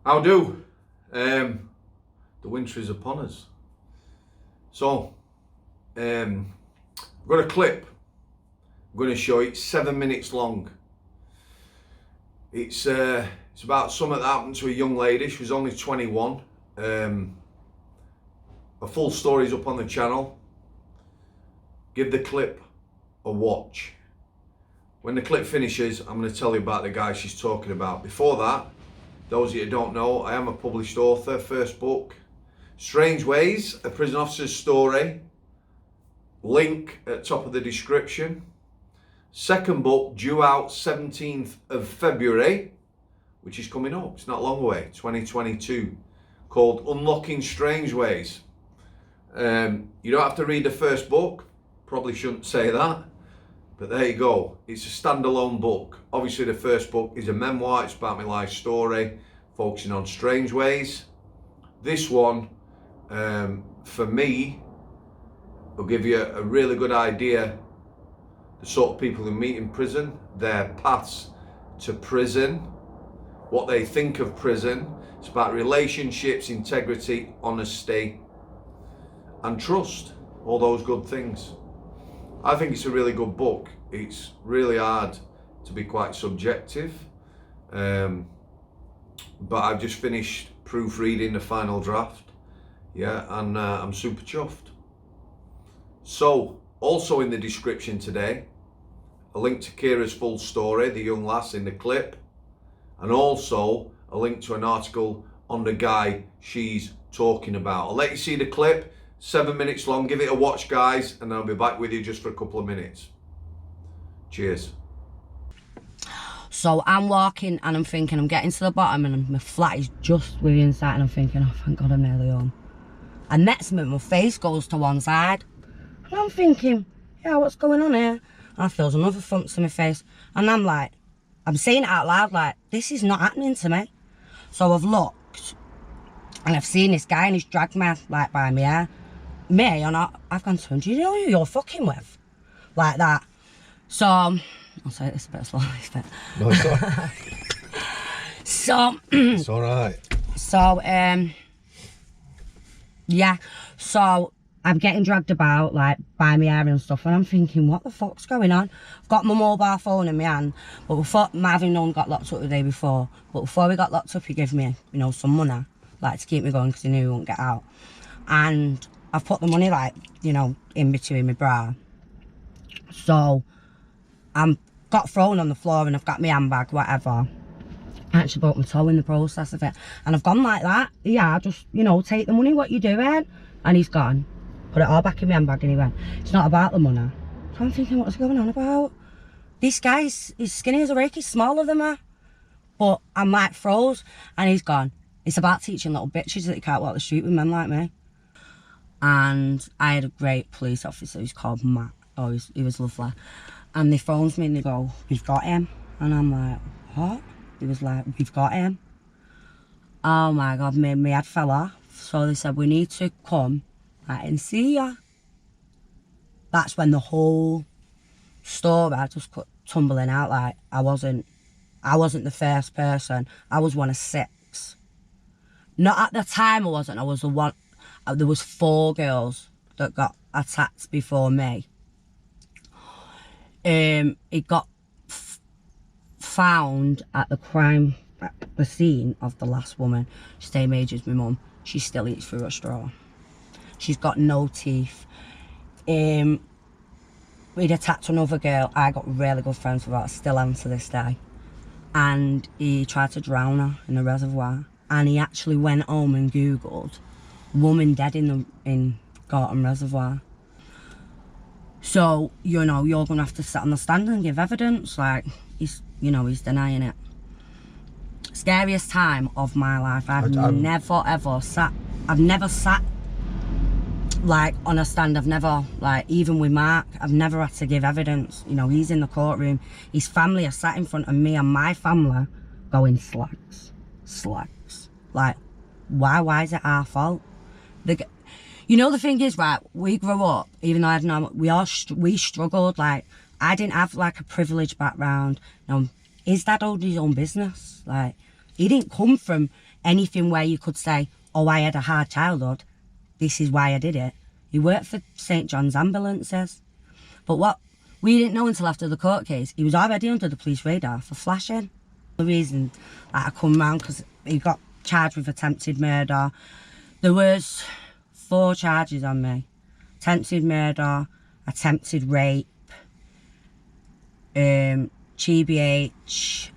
How do? The winter is upon us. So, I've got a clip. I'm going to show you. It's 7 minutes long. It's about something that happened to a young lady. She was only 21. A full story's up on the channel. Give the clip a watch. When the clip finishes, I'm going to tell you about the guy she's talking about. Before that, those of you who don't know, I am a published author. First book, Strangeways, a prison officer's story. Link at top of the description. Second book due out 17th of February, which is coming up. It's not long away, 2022, called Unlocking Strangeways. You don't have to read the first book. Probably shouldn't say that. But there you go. It's a standalone book. Obviously, the first book is a memoir. It's about my life story, focusing on Strangeways. This one, for me, will give you a really good idea the sort of people who meet in prison, their paths to prison, what they think of prison. It's about relationships, integrity, honesty, and trust. All those good things. I think it's a really good book. It's really hard to be quite subjective, but I've just finished proofreading the final draft, and I'm super chuffed. So, also in the description today, a link to Ciara's full story, the young lass in the clip, and also a link to an article on the guy she's talking about. I'll let you see the clip. 7 minutes long. Give it a watch, guys, and I'll be back with you just for a couple of minutes. Cheers. So I'm walking and I'm thinking, I'm getting to the bottom and my flat is just within sight, and I'm thinking, oh, thank God I'm nearly home. And next minute, my face goes to one side. And I'm thinking, yeah, what's going on here? And I feel another thump to my face. And I'm like, I'm saying it out loud, like, this is not happening to me. So I've looked and I've seen this guy and he's dragged me, like, by my hair. Me or not, I've gone to him, do you know who you're fucking with? Like that. So, I'll say this a bit slowly, but... No, it's all right. So... It's all right. So, yeah. So, I'm getting dragged about, like, by my hair and stuff, and I'm thinking, what the fuck's going on? I've got my mobile phone in my hand, but before, Marvin Nunn got locked up the day before, but before we got locked up, he gave me, you know, some money, like, to keep me going, because he knew he wouldn't get out. And I've put the money, like, you know, in between my bra. So, I'm got thrown on the floor and I've got my handbag, whatever. I actually broke my toe in the process of it. And I've gone like that. Yeah, just, you know, take the money, what you doing? And he's gone. Put it all back in my handbag and he went, it's not about the money. So I'm thinking, what's going on about? This guy's skinny as a rake, he's smaller than me. But I'm like froze. And he's gone, it's about teaching little bitches that you can't walk the street with men like me. And I had a great police officer who's called Matt. Oh, he was lovely. And they phones me and they go, we've got him. And I'm like, what? He was like, we've got him. Oh my God, my head fell off. So they said, we need to come and see ya. That's when the whole story, I just got tumbling out. Like, I wasn't the first person. I was one of 6. Not at the time I wasn't, I was the one. There was 4 girls that got attacked before me. It got found at the scene of the last woman. Same age as my mum. She still eats through a straw. She's got no teeth. We'd attacked another girl. I got really good friends with her. I still am to this day. And he tried to drown her in the reservoir. And he actually went home and Googled woman dead in Gorton Reservoir. So, you know, you're going to have to sit on the stand and give evidence. Like, he's denying it. Scariest time of my life. I've never sat, like, on a stand. I've never, like, even with Mark, I've never had to give evidence. You know, he's in the courtroom. His family are sat in front of me and my family going, slags. Like, why is it our fault? You know, the thing is, right, we grew up, even though I don't know, we struggled. Like, I didn't have, like, a privileged background. You know, his dad owned his own business. Like, he didn't come from anything where you could say, oh, I had a hard childhood, this is why I did it. He worked for St John's Ambulances. But what we didn't know until after the court case, he was already under the police radar for flashing. The reason that I come round, because he got charged with attempted murder. There was 4 charges on me. Attempted murder, attempted rape, GBH,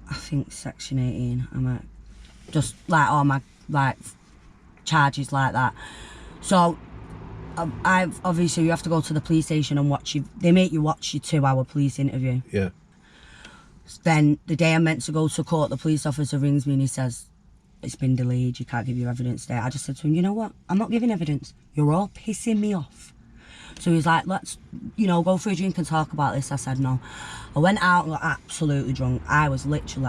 I think section 18, I might, just like all my like charges like that. So I've obviously, you have to go to the police station and watch they make you watch your 2-hour police interview. Yeah. Then the day I'm meant to go to court, the police officer rings me and he says, it's been delayed, you can't give your evidence today. I just said to him, you know what, I'm not giving evidence, you're all pissing me off. So he's like, let's, go for a drink and talk about this. I said no. I went out and got absolutely drunk. I was literally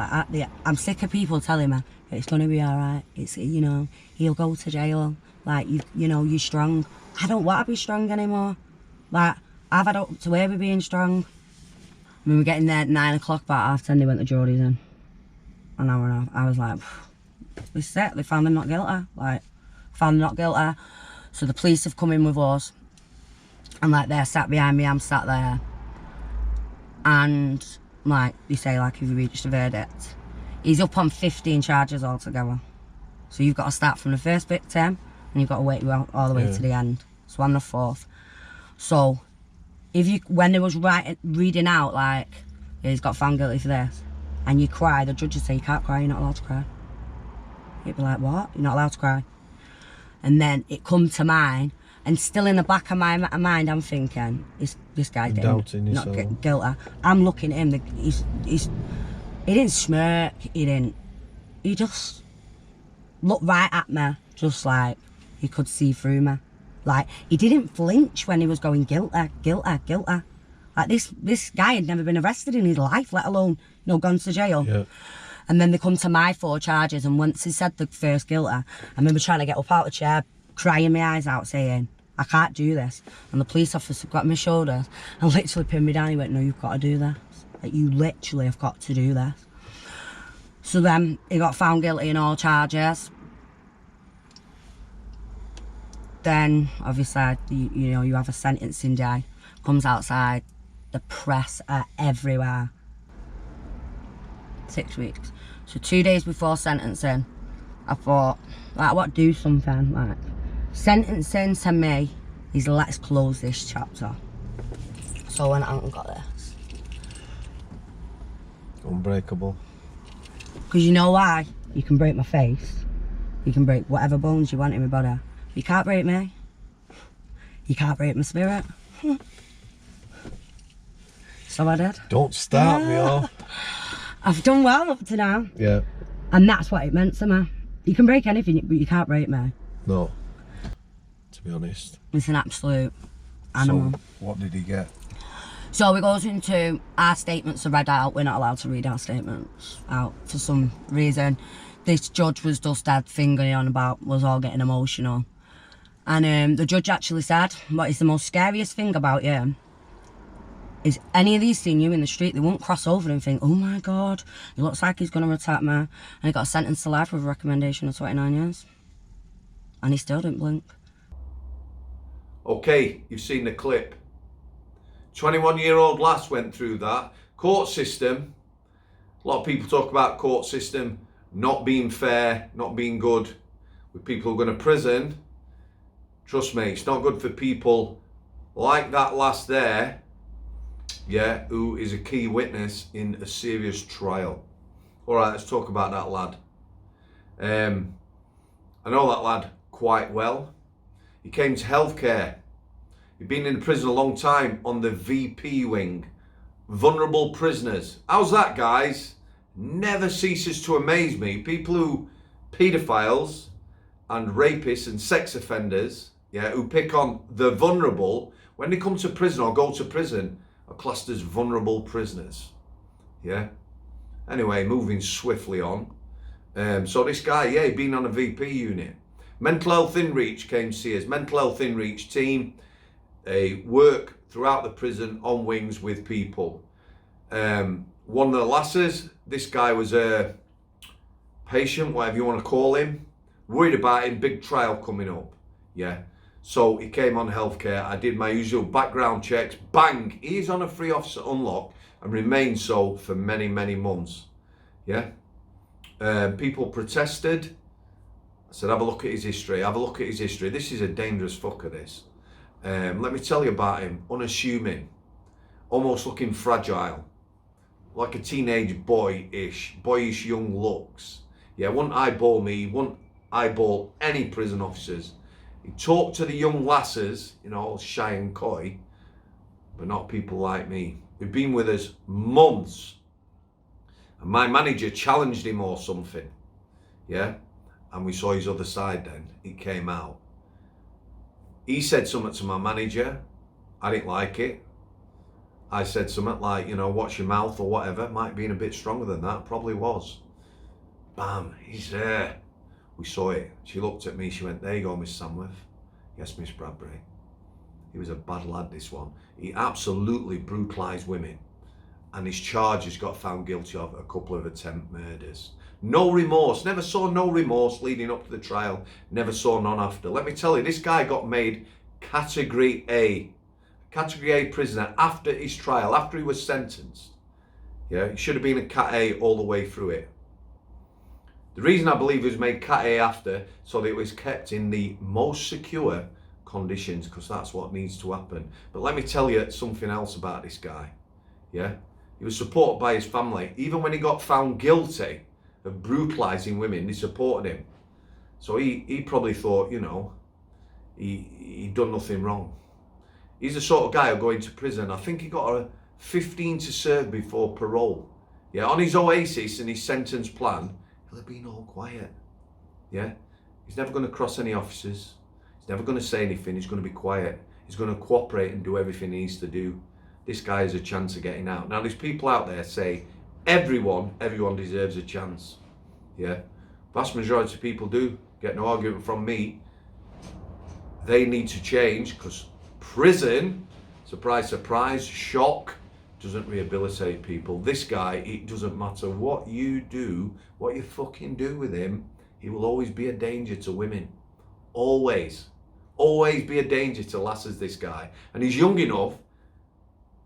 I'm sick of people telling me it's going to be all right. It's, he'll go to jail. Like, you're strong. I don't want to be strong anymore. Like, I've had up to where we're being strong. I mean, we're getting there at 9 o'clock, about 10:30 they went to Geordie's in. An hour and a half. I was like, this is it. They found him not guilty. So the police have come in with us. And like, they're sat behind me, I'm sat there. And like, they say, like, have you reached a verdict? He's up on 15 charges altogether. So you've got to start from the first victim and you've got to wait all the way to the end. So I'm the 4th. So when they was reading out, like, he's got found guilty for this, and you cry, the judge would say, you can't cry, you're not allowed to cry. You'd be like, what? You're not allowed to cry. And then it come to mine, and still in the back of my mind, I'm thinking, this guy's not guilty. I'm looking at him, he didn't smirk, he just looked right at me, just like he could see through me. Like, he didn't flinch when he was going guilty. Like, this guy had never been arrested in his life, let alone, gone to jail. Yeah. And then they come to my 4 charges, and once he said the first guilty, I remember trying to get up out of the chair, crying my eyes out, saying, I can't do this. And the police officer got my shoulders and literally pinned me down. He went, no, you've got to do this. Like, you literally have got to do this. So then he got found guilty in all charges. Then, obviously, you have a sentencing day. Comes outside, the press are everywhere. 6 weeks. So 2 days before sentencing, I thought, like, what, do something, like. Sentencing to me is let's close this chapter. So I went out and got this. Unbreakable. Because you know why? You can break my face. You can break whatever bones you want in my body. You can't break me. You can't break my spirit. So I did. Don't start me off. I've done well up to now. Yeah. And that's what it meant to me. You can break anything, but you can't break me. No. To be honest. It's an absolute animal. So, what did he get? So it goes into our statements are read out. We're not allowed to read our statements out for some reason. This judge was just dead fingering on about was all getting emotional. And the judge actually said, what is the most scariest thing about you is any of these seen you in the street, they won't cross over and think, oh my God, he looks like he's going to attack me. And he got sentenced to life with a recommendation of 29 years. And he still didn't blink. Okay, you've seen the clip. 21-year-old lass went through that. Court system, a lot of people talk about court system not being fair, not being good with people who are going to prison. Trust me, it's not good for people like that lass there, yeah, who is a key witness in a serious trial. All right, let's talk about that lad. I know that lad quite well. He came to healthcare. He'd been in prison a long time on the VP wing. Vulnerable prisoners. How's that, guys? Never ceases to amaze me. People who, paedophiles and rapists and sex offenders, yeah, who pick on the vulnerable, when they come to prison or go to prison, are classed as vulnerable prisoners. Yeah. Anyway, moving swiftly on. So this guy, yeah, he'd been on a VP unit. Mental Health InReach came to see us. Mental Health InReach team. They work throughout the prison on wings with people. One of the lasses, this guy was patient, whatever you want to call him, worried about him, big trial coming up. Yeah. So he came on healthcare. I did my usual background checks. Bang! He's on a free officer unlock and remained so for many, many months. Yeah. People protested. I said, have a look at his history. Have a look at his history. This is a dangerous fucker, this. Let me tell you about him. Unassuming. Almost looking fragile. Like a teenage boyish young looks. Yeah, wouldn't eyeball me. Wouldn't eyeball any prison officers. He talked to the young lasses, you know, all shy and coy, but not people like me. We've been with us months. And my manager challenged him or something. Yeah? And we saw his other side then. It came out. He said something to my manager. I didn't like it. I said something like, you know, watch your mouth or whatever. Might have been a bit stronger than that. Probably was. Bam. He's there. We saw it. She looked at me. She went, there you go, Miss Samworth. Yes, Miss Bradbury. He was a bad lad, this one. He absolutely brutalised women. And his charges got found guilty of a couple of attempt murders. No remorse. Never saw no remorse leading up to the trial. Never saw none after. Let me tell you, this guy got made Category A. Category A prisoner after his trial, after he was sentenced. Yeah, he should have been a Cat A all the way through it. The reason I believe he was made Cat A after, so that it was kept in the most secure conditions, because that's what needs to happen. But let me tell you something else about this guy. Yeah, he was supported by his family. Even when he got found guilty of brutalising women, they supported him. So he probably thought, you know, he'd done nothing wrong. He's the sort of guy who'll go into prison. I think he got a 15 to serve before parole. Yeah, on his oasis and his sentence plan, he'll have been all quiet. Yeah, he's never going to cross any officers. He's never going to say anything. He's going to be quiet. He's going to cooperate and do everything he needs to do. This guy has a chance of getting out. Now, there's people out there say everyone deserves a chance. Yeah, vast majority of people do. Get no argument from me. They need to change, because prison, surprise, surprise, shock, doesn't rehabilitate people. This guy, it doesn't matter what you do, what you fucking do with him, he will always be a danger to women. Always. Always be a danger to lasses, this guy. And he's young enough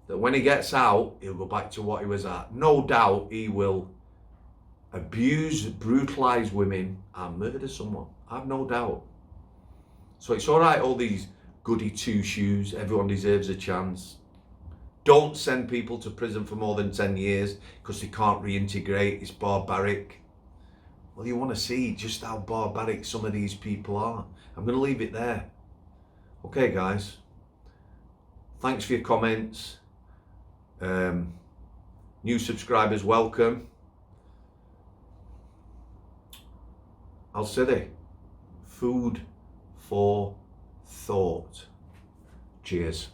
that when he gets out, he'll go back to what he was at. No doubt he will abuse, brutalise women and murder someone. I've no doubt. So it's all right, all these goody two-shoes, everyone deserves a chance. Don't send people to prison for more than 10 years because they can't reintegrate. It's barbaric. Well, you want to see just how barbaric some of these people are. I'm going to leave it there. Okay, guys. Thanks for your comments. New subscribers, welcome. I'll say it. Food for thought. Cheers.